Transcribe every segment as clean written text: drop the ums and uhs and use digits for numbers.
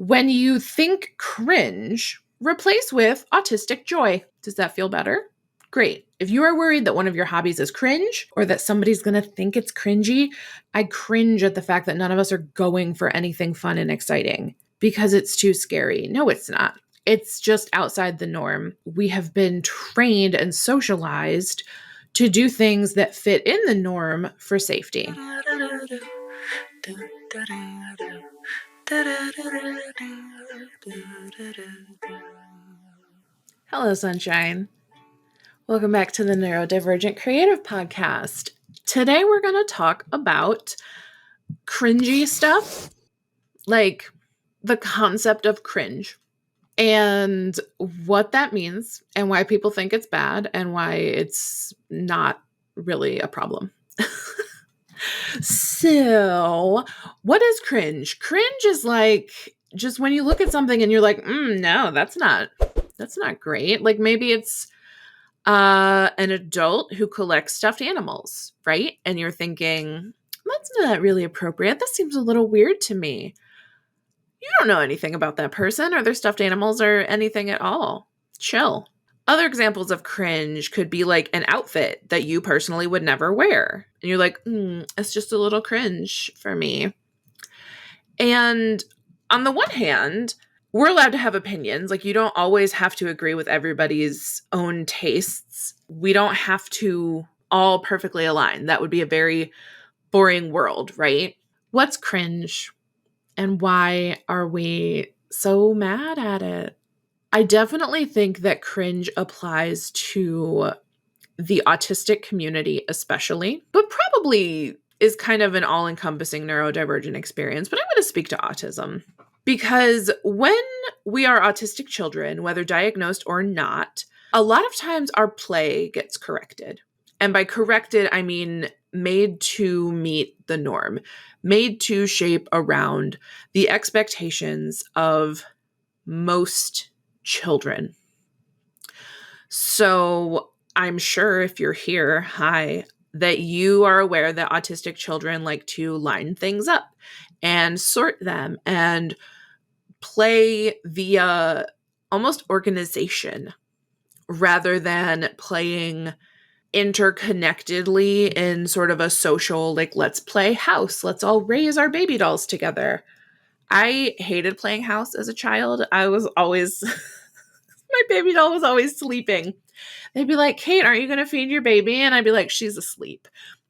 When you think cringe, replace with autistic joy. Does that feel better? Great. If you are worried that one of your hobbies is cringe or that somebody's going to think it's cringy, I cringe at the fact that none of us are going for anything fun and exciting because it's too scary. No, it's not. It's just outside the norm. We have been trained and socialized to do things that fit in the norm for safety. Hello, sunshine. Welcome back to the Neurodivergent Creative Podcast. Today we're going to talk about cringy stuff, like the concept of cringe and what that means and why people think it's bad and why it's not really a problem. So, what is cringe? Cringe is like just when you look at something and you're like, no, that's not great. Like maybe it's an adult who collects stuffed animals, right? And you're thinking, that's not really appropriate. That seems a little weird to me. You don't know anything about that person or their stuffed animals or anything at all. Chill. Other examples of cringe could be like an outfit that you personally would never wear. And you're like, it's just a little cringe for me. And on the one hand, we're allowed to have opinions. Like you don't always have to agree with everybody's own tastes. We don't have to all perfectly align. That would be a very boring world, right? What's cringe? And why are we so mad at it? I definitely think that cringe applies to the autistic community especially, but probably is kind of an all-encompassing neurodivergent experience. But I'm going to speak to autism because when we are autistic children, whether diagnosed or not, a lot of times our play gets corrected. And by corrected, I mean made to meet the norm, made to shape around the expectations of most children. So I'm sure if you're here, hi, that you are aware that autistic children like to line things up and sort them and play via almost organization rather than playing interconnectedly in sort of a social, like, let's play house. Let's all raise our baby dolls together. I hated playing house as a child. I was always, my baby doll was always sleeping. They'd be like, Kate, aren't you going to feed your baby? And I'd be like, she's asleep.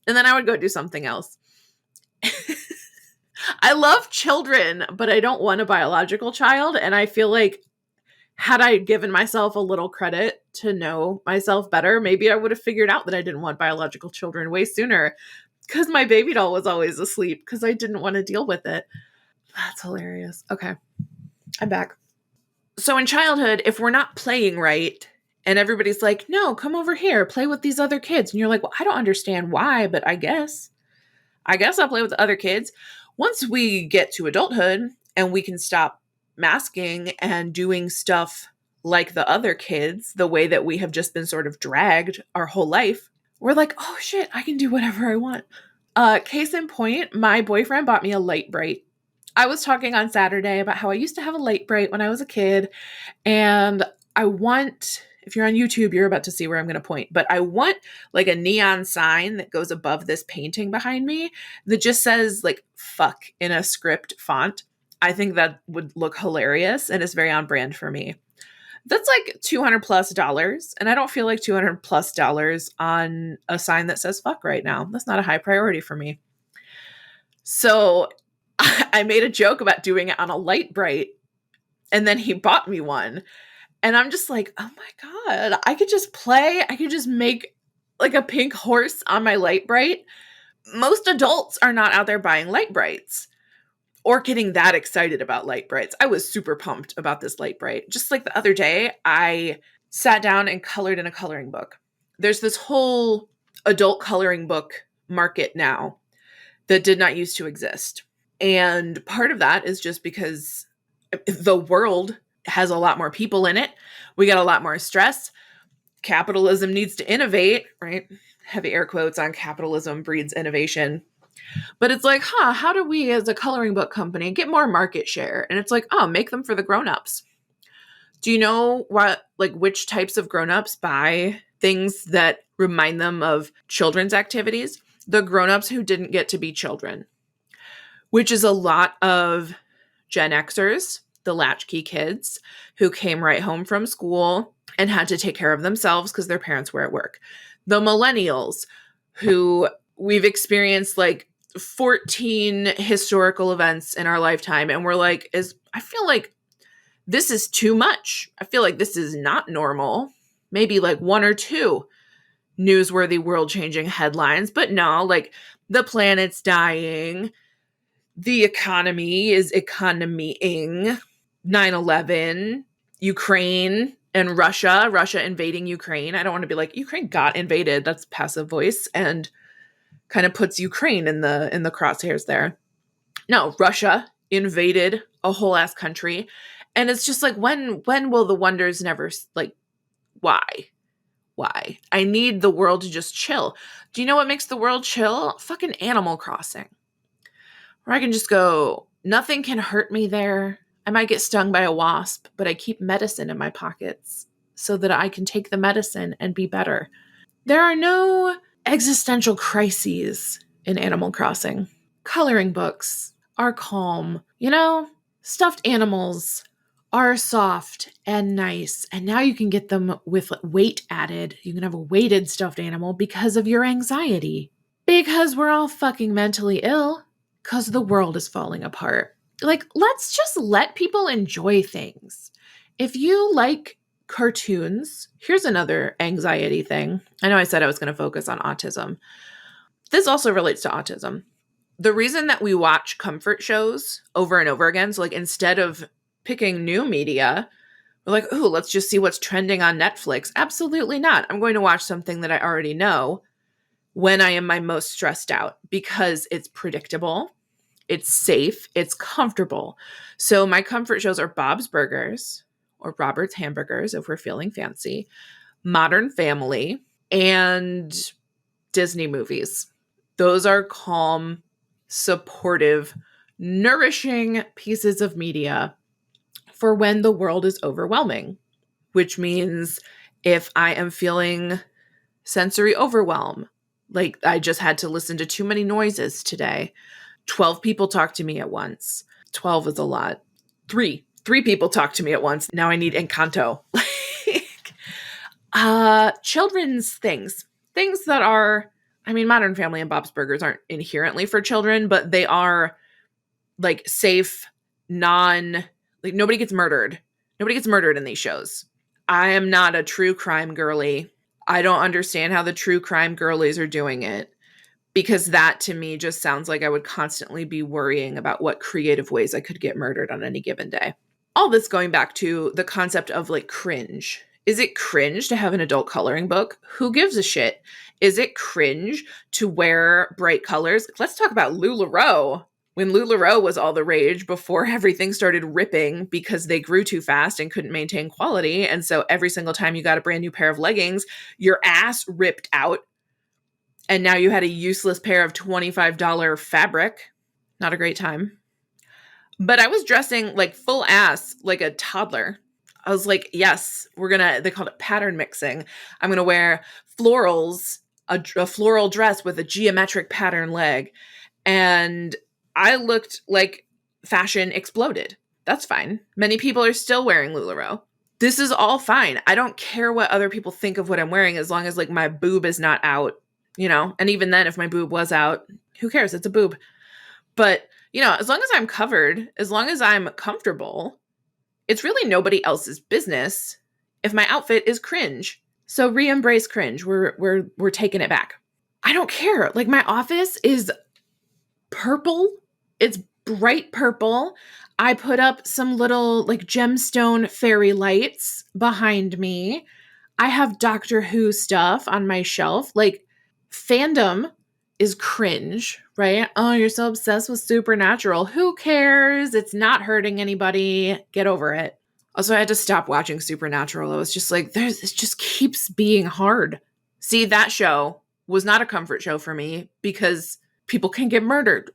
And then I would go do something else. I love children, but I don't want a biological child. And I feel like had I given myself a little credit to know myself better, maybe I would have figured out that I didn't want biological children way sooner because my baby doll was always asleep because I didn't want to deal with it. That's hilarious. Okay, I'm back. So in childhood, if we're not playing right and everybody's like, no, come over here, play with these other kids. And you're like, well, I don't understand why, but I guess I'll play with the other kids. Once we get to adulthood and we can stop masking and doing stuff like the other kids, the way that we have just been sort of dragged our whole life, we're like, oh shit, I can do whatever I want. Case in point, my boyfriend bought me a light bright. I was talking on Saturday about how I used to have a light bright when I was a kid, and I want, if you're on YouTube, you're about to see where I'm going to point, but I want like a neon sign that goes above this painting behind me that just says like fuck in a script font. I think that would look hilarious and is very on brand for me. That's like $200+, and I don't feel like $200+ on a sign that says fuck right now. That's not a high priority for me. So I made a joke about doing it on a light bright, and then he bought me one. And I'm just like, oh my God, I could just play. I could just make like a pink horse on my light bright. Most adults are not out there buying light brights or getting that excited about light brights. I was super pumped about this light bright. Just like the other day, I sat down and colored in a coloring book. There's this whole adult coloring book market now that did not used to exist. And part of that is just because the world has a lot more people in it. We got a lot more stress. Capitalism needs to innovate, right? Heavy air quotes on capitalism breeds innovation. But it's like, how do we as a coloring book company get more market share? And it's like, make them for the grownups. Do you know which types of grownups buy things that remind them of children's activities? The grownups who didn't get to be children, which is a lot of Gen Xers, the latchkey kids who came right home from school and had to take care of themselves because their parents were at work. The millennials who we've experienced like 14 historical events in our lifetime. And we're like, I feel like this is too much. I feel like this is not normal. Maybe like one or two newsworthy world-changing headlines, but no, like the planet's dying. The economy is economying. 9/11, Ukraine and Russia invading Ukraine. I don't want to be like, Ukraine got invaded. That's passive voice and kind of puts Ukraine in the crosshairs there. No, Russia invaded a whole ass country. And it's just like, when will the wonders never, like, why? Why? I need the world to just chill. Do you know what makes the world chill? Fucking Animal Crossing. Where I can just go, nothing can hurt me there. I might get stung by a wasp, but I keep medicine in my pockets so that I can take the medicine and be better. There are no existential crises in Animal Crossing. Coloring books are calm. Stuffed animals are soft and nice. And now you can get them with weight added. You can have a weighted stuffed animal because of your anxiety. Because we're all fucking mentally ill. Because the world is falling apart. Like, let's just let people enjoy things. If you like cartoons, here's another anxiety thing. I know I said I was going to focus on autism. This also relates to autism. The reason that we watch comfort shows over and over again, so like instead of picking new media, we're like, ooh, let's just see what's trending on Netflix. Absolutely not. I'm going to watch something that I already know when I am my most stressed out because it's predictable, it's safe, it's comfortable. So my comfort shows are Bob's Burgers or Robert's Hamburgers if we're feeling fancy, Modern Family, and Disney movies. Those are calm, supportive, nourishing pieces of media for when the world is overwhelming, which means if I am feeling sensory overwhelm, like I just had to listen to too many noises today. 12 people talk to me at once. 12 is a lot. Three people talk to me at once. Now I need Encanto. Children's things that are, Modern Family and Bob's Burgers aren't inherently for children, but they are like safe, like nobody gets murdered. Nobody gets murdered in these shows. I am not a true crime girly. I don't understand how the true crime girlies are doing it because that to me just sounds like I would constantly be worrying about what creative ways I could get murdered on any given day. All this going back to the concept of like cringe. Is it cringe to have an adult coloring book? Who gives a shit? Is it cringe to wear bright colors? Let's talk about LuLaRoe. When LuLaRoe was all the rage before everything started ripping because they grew too fast and couldn't maintain quality. And so every single time you got a brand new pair of leggings, your ass ripped out. And now you had a useless pair of $25 fabric. Not a great time. But I was dressing like full ass, like a toddler. I was like, yes, they called it pattern mixing. I'm going to wear florals, a floral dress with a geometric pattern leg. And I looked like fashion exploded. That's fine. Many people are still wearing LuLaRoe. This is all fine. I don't care what other people think of what I'm wearing as long as like my boob is not out, and even then if my boob was out, who cares? It's a boob. But, as long as I'm covered, as long as I'm comfortable, it's really nobody else's business if my outfit is cringe. So re-embrace cringe. We're taking it back. I don't care. Like my office is purple. It's bright purple. I put up some little like gemstone fairy lights behind me. I have Doctor Who stuff on my shelf. Like fandom is cringe, right? Oh, you're so obsessed with Supernatural. Who cares? It's not hurting anybody. Get over it. Also, I had to stop watching Supernatural. I was just like, it just keeps being hard. See, that show was not a comfort show for me because people can get murdered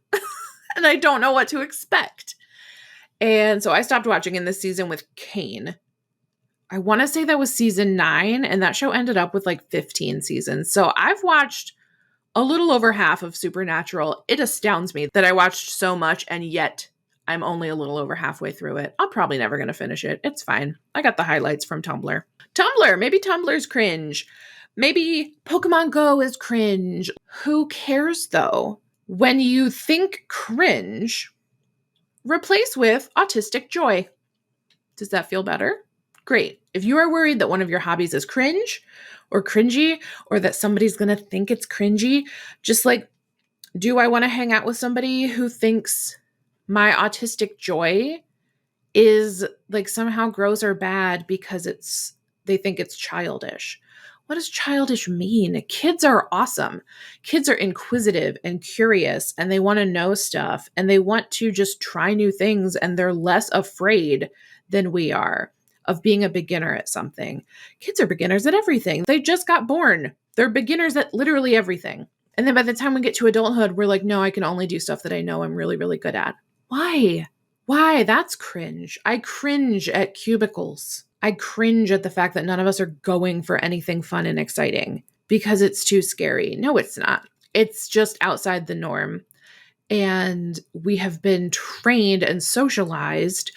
and I don't know what to expect. And so I stopped watching in this season with Kane. I want to say that was season 9, and that show ended up with like 15 seasons. So I've watched a little over half of Supernatural. It astounds me that I watched so much, and yet I'm only a little over halfway through it. I'm probably never going to finish it. It's fine. I got the highlights from Tumblr. Maybe Tumblr's cringe. Maybe Pokemon Go is cringe. Who cares though? When you think cringe, replace with autistic joy. Does that feel better? Great. If you are worried that one of your hobbies is cringe or cringy, or that somebody's going to think it's cringy, just like, do I want to hang out with somebody who thinks my autistic joy is like somehow gross or bad because they think it's childish? What does childish mean? Kids are awesome. Kids are inquisitive and curious, and they want to know stuff, and they want to just try new things, and they're less afraid than we are of being a beginner at something. Kids are beginners at everything. They just got born. They're beginners at literally everything. And then by the time we get to adulthood, we're like, no, I can only do stuff that I know I'm really, really good at. Why? Why? That's cringe. I cringe at cubicles. I cringe at the fact that none of us are going for anything fun and exciting because it's too scary. No, it's not. It's just outside the norm. And we have been trained and socialized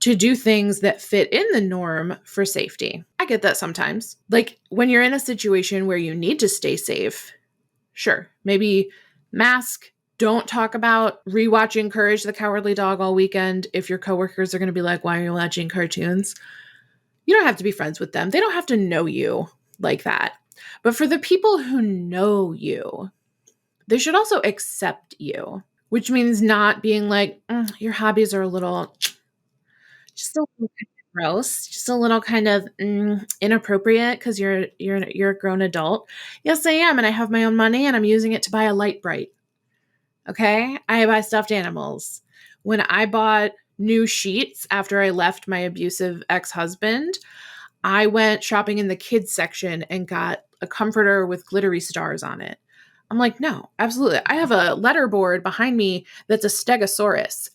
to do things that fit in the norm for safety. I get that sometimes. Like when you're in a situation where you need to stay safe, sure, maybe mask. Don't talk about rewatching Courage the Cowardly Dog all weekend if your coworkers are going to be like, why are you watching cartoons? You don't have to be friends with them. They don't have to know you like that. But for the people who know you, they should also accept you, which means not being like, your hobbies are a little, just a little kind of gross, just a little kind of inappropriate because you're a grown adult. Yes, I am, and I have my own money, and I'm using it to buy a light bright. Okay, I buy stuffed animals. When I bought new sheets after I left my abusive ex-husband, I went shopping in the kids section and got a comforter with glittery stars on it. I'm like, no, absolutely. I have a letterboard behind me that's a stegosaurus.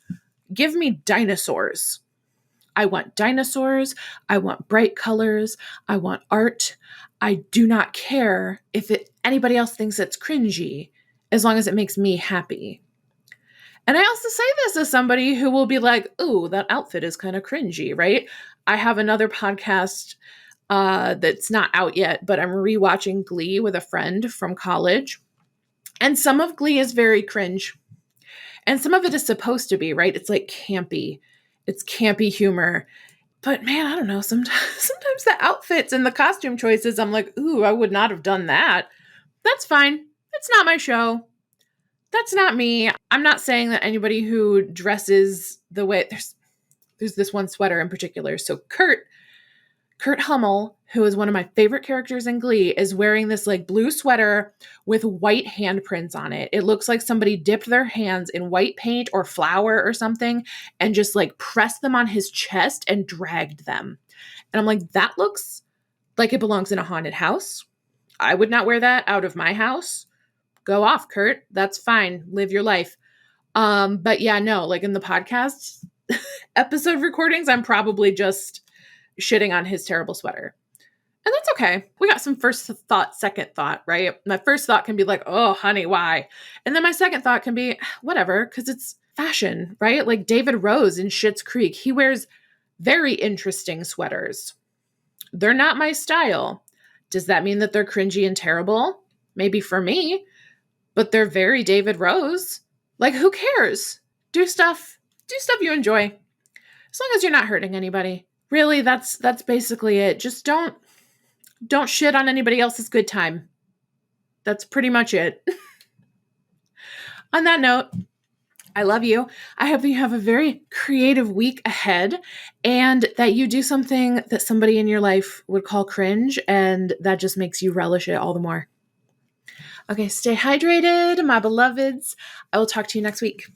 Give me dinosaurs. I want dinosaurs. I want bright colors. I want art. I do not care if anybody else thinks it's cringy, as long as it makes me happy. And I also say this as somebody who will be like, ooh, that outfit is kind of cringy, right? I have another podcast that's not out yet, but I'm rewatching Glee with a friend from college. And some of Glee is very cringe. And some of it is supposed to be, right? It's like campy. It's campy humor. But man, I don't know. Sometimes the outfits and the costume choices, I'm like, ooh, I would not have done that. That's fine. It's not my show. That's not me. I'm not saying that anybody who dresses the way there's this one sweater in particular. So Kurt Hummel, who is one of my favorite characters in Glee, is wearing this like blue sweater with white handprints on it. It looks like somebody dipped their hands in white paint or flour or something and just like pressed them on his chest and dragged them. And I'm like, that looks like it belongs in a haunted house. I would not wear that out of my house. Go off, Kurt. That's fine. Live your life. But yeah, no, like in the podcast episode recordings, I'm probably just shitting on his terrible sweater. And that's okay. We got some first thought, second thought, right? My first thought can be like, oh, honey, why? And then my second thought can be, whatever, because it's fashion, right? Like David Rose in Schitt's Creek, he wears very interesting sweaters. They're not my style. Does that mean that they're cringy and terrible? Maybe for me, but they're very David Rose. Like, who cares? Do stuff you enjoy. As long as you're not hurting anybody. Really, that's basically it. Just don't shit on anybody else's good time. That's pretty much it. On that note, I love you. I hope you have a very creative week ahead and that you do something that somebody in your life would call cringe, and that just makes you relish it all the more. Okay, stay hydrated, my beloveds. I will talk to you next week.